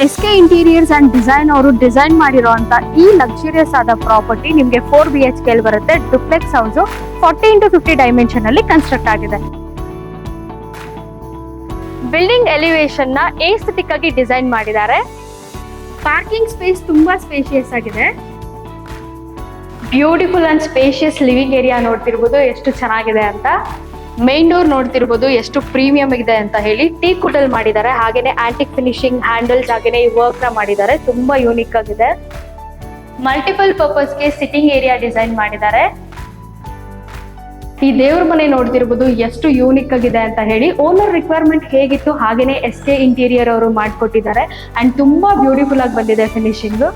SK interiors and design ಅವರು design ಮಾಡಿರುವಂತ ಈ ಲಕ್ಸುರಿಯಸ್ ಆದ ಪ್ರಾಪರ್ಟಿ ನಿಮಗೆ 4 BHK ಬರುತ್ತೆ. ಡುಪ್ಲೆಕ್ಸ್ ಹೌಸ್ 40 into 50 ಡೈಮೆನ್ಷನ್ ಅಲ್ಲಿ ಕನ್ಸ್ಟ್ರಕ್ಟ್ ಆಗಿದೆ. ಬಿಲ್ಡಿಂಗ್ ಎಲಿವೇಶನ್ ನ ಏಸ್ಥೆಟಿಕ್ ಆಗಿ ಡಿಸೈನ್ ಮಾಡಿದ್ದಾರೆ. ಪಾರ್ಕಿಂಗ್ ಸ್ಪೇಸ್ ತುಂಬಾ ಸ್ಪೇಷಿಯಸ್ ಆಗಿದೆ. Beautiful and spacious living area ನೋಡ್ತಿರ್ಬೋದು ಎಷ್ಟು ಚೆನ್ನಾಗಿದೆ ಅಂತ. ಮೇನ್ ಡೋರ್ ನೋಡ್ತಿರ್ಬೋದು ಎಷ್ಟು ಪ್ರೀಮಿಯಂ ಇದೆ ಅಂತ ಹೇಳಿ. ಟೀಕ್ ವುಡ್ ಅಲ್ಲಿ ಮಾಡಿದ್ದಾರೆ, ಹಾಗೇನೆ ಆಂಟಿಕ್ ಫಿನಿಶಿಂಗ್ ಹ್ಯಾಂಡಲ್ಸ್ ಹಾಗೇನೆ ಈ ವರ್ಕ್ ನ ಮಾಡಿದ್ದಾರೆ. ತುಂಬಾ ಯೂನಿಕ್ ಆಗಿದೆ. ಮಲ್ಟಿಪಲ್ ಪರ್ಪಸ್ಗೆ ಸಿಟ್ಟಿಂಗ್ ಏರಿಯಾ ಡಿಸೈನ್ ಮಾಡಿದ್ದಾರೆ. ಈ ದೇವ್ರ ಮನೆ ನೋಡ್ತಿರ್ಬೋದು ಎಷ್ಟು ಯೂನಿಕ್ ಆಗಿದೆ ಅಂತ ಹೇಳಿ. ಓನರ್ ರಿಕ್ವೈರ್ಮೆಂಟ್ ಹೇಗಿತ್ತು ಹಾಗೇನೆ SK ಇಂಟೀರಿಯರ್ ಅವರು ಮಾಡ್ಕೊಟ್ಟಿದ್ದಾರೆ ಅಂಡ್ ತುಂಬಾ ಬ್ಯೂಟಿಫುಲ್ ಆಗಿ ಬಂದಿದೆ ಫಿನಿಶಿಂಗ್.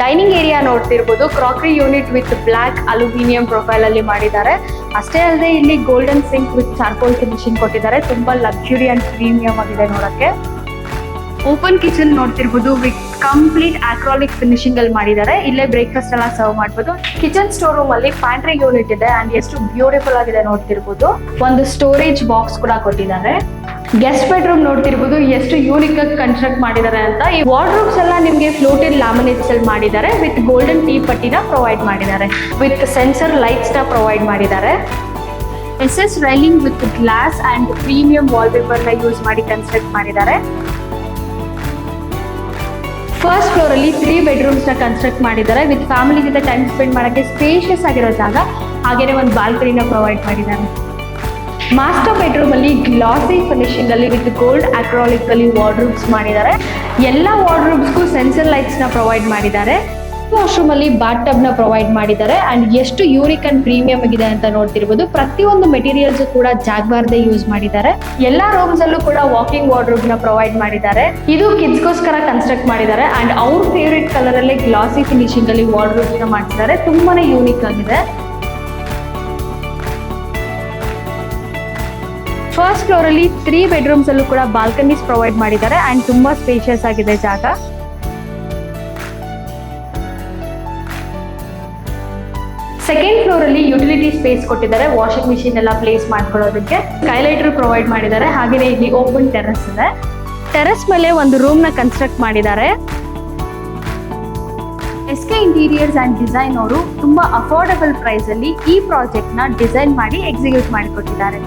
ಡೈನಿಂಗ್ ಏರಿಯಾ ನೋಡ್ತಿರ್ಬೋದು crockery unit with black aluminium profile ಅಲ್ಲಿ ಮಾಡಿದ್ದಾರೆ. ಅಷ್ಟೇ ಅಲ್ಲದೆ ಇಲ್ಲಿ golden sink with charcoal finishing ಕೊಟ್ಟಿದ್ದಾರೆ. ತುಂಬಾ ಲಕ್ಸುರಿ ಅಂಡ್ ಪ್ರೀಮಿಯಂ ಆಗಿದೆ ನೋಡಕ್ಕೆ. ಓಪನ್ ಕಿಚನ್ ನೋಡ್ತಿರ್ಬೋದು ವಿತ್ ಕಂಪ್ಲೀಟ್ ಆಕ್ರಾಲಿಕ್ ಫಿನಿಶಿಂಗ್ ಅಲ್ಲಿ ಮಾಡಿದ್ದಾರೆ. ಇಲ್ಲೇ ಬ್ರೇಕ್ಫಾಸ್ಟ್ ಎಲ್ಲ ಸರ್ವ್ ಮಾಡ್ಬೋದು. ಕಿಚನ್ ಸ್ಟೋರ್ ರೂಮ್ ಅಲ್ಲಿ ಪ್ಯಾಂಟ್ರಿ ಯೂನಿಟ್ ಇದೆ ಅಂಡ್ ಎಷ್ಟು ಬ್ಯೂಟಿಫುಲ್ ಆಗಿದೆ ನೋಡ್ತಿರ್ಬೋದು. ಒಂದು ಸ್ಟೋರೇಜ್ ಬಾಕ್ಸ್ ಕೂಡ ಕೊಟ್ಟಿದ್ದಾರೆ. ಗೆಸ್ಟ್ ಬೆಡ್ರೂಮ್ ನೋಡ್ತಿರ್ಬೋದು ಎಷ್ಟು ಯೂನಿಕ್ ಆಗಿ ಕನ್ಸ್ಟ್ರಕ್ಟ್ ಮಾಡಿದ್ದಾರೆ ಅಂತ. ಈ ವಾರ್ಡ್ರೋಬ್ಸ್ ಎಲ್ಲ ನಿಮಗೆ ಫ್ಲೋಟೆಡ್ ಲ್ಯಾಮಿನೇಟ್ಸ್ ಅಲ್ಲಿ ಮಾಡಿದ್ದಾರೆ. ವಿತ್ ಗೋಲ್ಡನ್ ಟೀ ಪಟ್ಟಿನ ಪ್ರೊವೈಡ್ ಮಾಡಿದ್ದಾರೆ. ವಿತ್ ಸೆನ್ಸರ್ ಲೈಟ್ಸ್ ನ ಪ್ರೊವೈಡ್ ಮಾಡಿದ್ದಾರೆ. SS railing with glass and premium wall paper ನ ಯೂಸ್ ಮಾಡಿ ಕನ್ಸ್ಟ್ರಕ್ಟ್ ಮಾಡಿದ್ದಾರೆ. ಫಸ್ಟ್ ಫ್ಲೋರ್ ಅಲ್ಲಿ 3 ಬೆಡ್ರೂಮ್ಸ್ ನ ಕನ್ಸ್ಟ್ರಕ್ಟ್ ಮಾಡಿದ್ದಾರೆ. ವಿತ್ ಫ್ಯಾಮಿಲಿ ಜೊತೆ ಟೈಮ್ ಸ್ಪೆಂಡ್ ಮಾಡಕ್ಕೆ ಸ್ಪೇಷಿಯಸ್ ಆಗಿರೋ ಜಾಗ, ಹಾಗೇನೆ ಒಂದು ಬಾಲ್ಕನಿನ ಪ್ರೊವೈಡ್ ಮಾಡಿದ್ದಾರೆ. ಮಾಸ್ಟರ್ ಬೆಡ್ರೂಮ್ ಅಲ್ಲಿ ಗ್ಲಾಸಿ ಫಿನಿಶಿಂಗ್ ಅಲ್ಲಿ ವಿತ್ ಗೋಲ್ಡ್ ಅಕ್ರಾಲಿಕ್ ಅಲ್ಲಿ ವಾರ್ಡ್ರೂಬ್ಸ್ ಮಾಡಿದ್ದಾರೆ. ಎಲ್ಲ ವಾರ್ಡ್ರೂಬ್ಸ್ಗೂ ಸೆನ್ಸರ್ ಲೈಟ್ಸ್ ನ ಪ್ರೊವೈಡ್ ಮಾಡಿದ್ದಾರೆ. ವಾಶ್ರೂಮ್ ಅಲ್ಲಿ ಬಾತ್ ಟಬ್ ನ ಪ್ರೊವೈಡ್ ಮಾಡಿದ್ದಾರೆ ಅಂಡ್ ಎಷ್ಟು ಯೂನಿಕ್ ಅಂಡ್ ಪ್ರೀಮಿಯಂ ಆಗಿದೆ ಅಂತ ನೋಡ್ತಿರ್ಬೋದು. ಪ್ರತಿಯೊಂದು ಮೆಟೀರಿಯಲ್ಸ್ ಕೂಡ ಜಾಗ್ವಾರ್ದೇ ಯೂಸ್ ಮಾಡಿದ್ದಾರೆ. ಎಲ್ಲಾ ರೂಮ್ಸ್ ಅಲ್ಲೂ ಕೂಡ ವಾಕಿಂಗ್ ವಾರ್ಡ್ರೂಬ್ ನ ಪ್ರೊವೈಡ್ ಮಾಡಿದ್ದಾರೆ. ಇದು ಕಿಡ್ಸ್ಗೋಸ್ಕರ ಕನ್ಸ್ಟ್ರಕ್ಟ್ ಮಾಡಿದ್ದಾರೆ ಅಂಡ್ ಅವ್ರ ಫೇವ್ರೇಟ್ ಕಲರ್ ಅಲ್ಲಿ ಗ್ಲಾಸಿ ಫಿನಿಶಿಂಗ್ ಅಲ್ಲಿ ವಾರ್ಡ್ರೂಬ್ ನ ಮಾಡಿದ್ದಾರೆ. ತುಂಬಾನೇ ಯೂನಿಕ್ ಆಗಿದೆ. ಫಸ್ಟ್ ಫ್ಲೋರ್ ಅಲ್ಲಿ 3 ಬೆಡ್ರೂಮ್ಸ್ ಅಲ್ಲೂ ಕೂಡ ಬಾಲ್ಕನೀಸ್ ಪ್ರೊವೈಡ್ ಮಾಡಿದ್ದಾರೆ ಅಂಡ್ ತುಂಬಾ ಸ್ಪೇಷಿಯಸ್ ಆಗಿದೆ ಜಾಗ. ಸೆಕೆಂಡ್ ಫ್ಲೋರ್ ಅಲ್ಲಿ ಯುಟಿಲಿಟಿ ಸ್ಪೇಸ್ ಕೊಟ್ಟಿದ್ದಾರೆ. ವಾಷಿಂಗ್ ಮಿಷಿನ್ ಎಲ್ಲ ಪ್ಲೇಸ್ ಮಾಡ್ಕೊಳ್ಳೋದಕ್ಕೆ ಸ್ಕೈಲೈಟರ್ ಪ್ರೊವೈಡ್ ಮಾಡಿದ್ದಾರೆ. ಹಾಗೆಯೇ ಇಲ್ಲಿ ಓಪನ್ ಟೆರೆಸ್ ಇದೆ. ಟೆರೆಸ್ ಮೇಲೆ ಒಂದು ರೂಮ್ ನ ಕನ್ಸ್ಟ್ರಕ್ಟ್ ಮಾಡಿದ್ದಾರೆ. SK ಇಂಟೀರಿಯರ್ಸ್ ಅಂಡ್ ಡಿಸೈನ್ ಅವರು ತುಂಬಾ ಅಫೋರ್ಡಬಲ್ ಪ್ರೈಸ್ ಅಲ್ಲಿ ಈ ಪ್ರಾಜೆಕ್ಟ್ ನ ಡಿಸೈನ್ ಮಾಡಿ ಎಕ್ಸಿಕ್ಯೂಟ್ ಮಾಡಿಕೊಟ್ಟಿದ್ದಾರೆ.